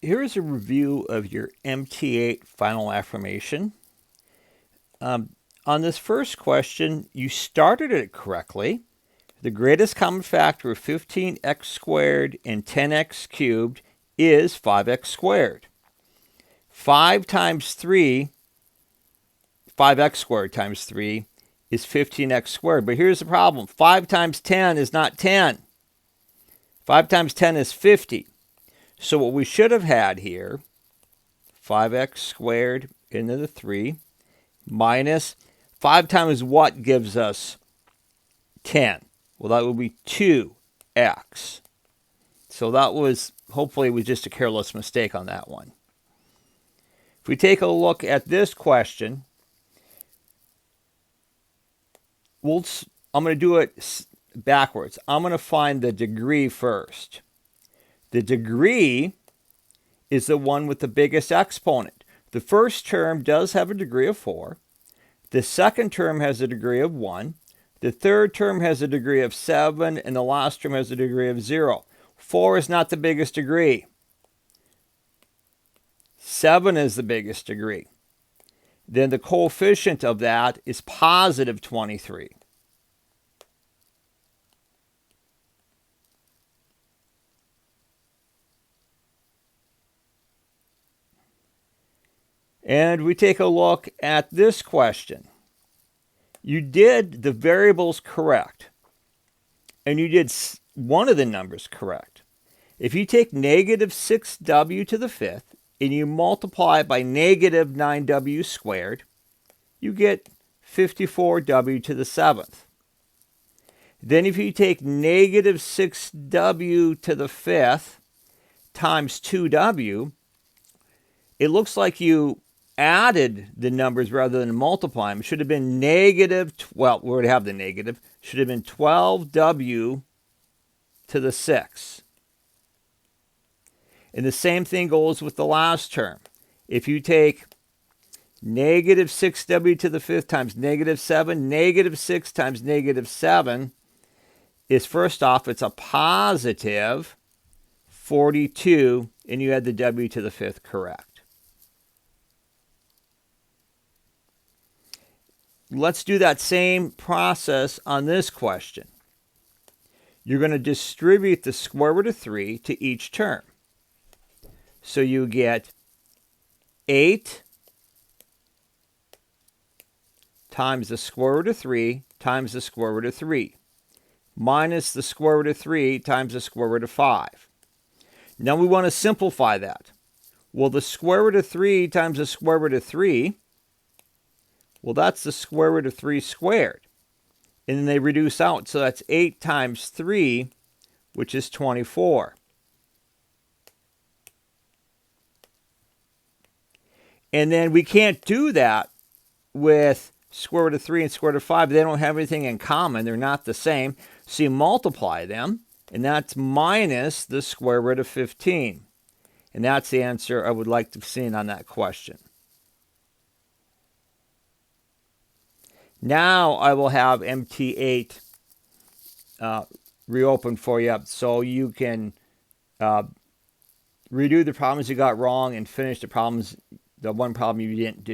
Here is a review of your MT8 final affirmation. On this first question, you started it correctly. The greatest common factor of 15x squared and 10x cubed is 5x squared. 5 times 3, 5x squared times 3 is 15x squared. But here's the problem. 5 times 10 is not 10. 5 times 10 is 50. So what we should have had here, 5x squared into the 3 minus 5 times what gives us 10? Well, that would be 2x. So that was, hopefully it was just a careless mistake on that one. If we take a look at this question, I'm going to do it backwards. I'm going to find the degree first. The degree is the one with the biggest exponent. The first term does have a degree of 4. The second term has a degree of 1. The third term has a degree of 7. And the last term has a degree of 0. 4 is not the biggest degree. 7 is the biggest degree. Then the coefficient of that is positive 23. And we take a look at this question. You did the variables correct, and you did one of the numbers correct. If you take negative 6w to the 5th, and you multiply it by negative 9w squared, you get 54w to the 7th. Then if you take negative 6w to the 5th times 2w, it looks like you added the numbers rather than multiplying. It should have been negative, well, we would have the negative, should have been 12w to the 6. And the same thing goes with the last term. If you take negative 6w to the 5th times negative 7, negative 6 times negative 7 is, first off, it's a positive 42, and you had the w to the 5th correct. Let's do that same process on this question. You're going to distribute the square root of 3 to each term. So you get 8 times the square root of 3 times the square root of 3 minus the square root of 3 times the square root of 5. Now we want to simplify that. Well, the square root of 3 times the square root of 3, well, that's the square root of 3 squared. And then they reduce out, so that's 8 times 3, which is 24. And then we can't do that with square root of 3 and square root of 5. They don't have anything in common. They're not the same. So you multiply them, and that's minus the square root of 15. And that's the answer I would like to see on that question. Now I will have MT8 reopened for you so you can redo the problems you got wrong and finish the one problem you didn't do.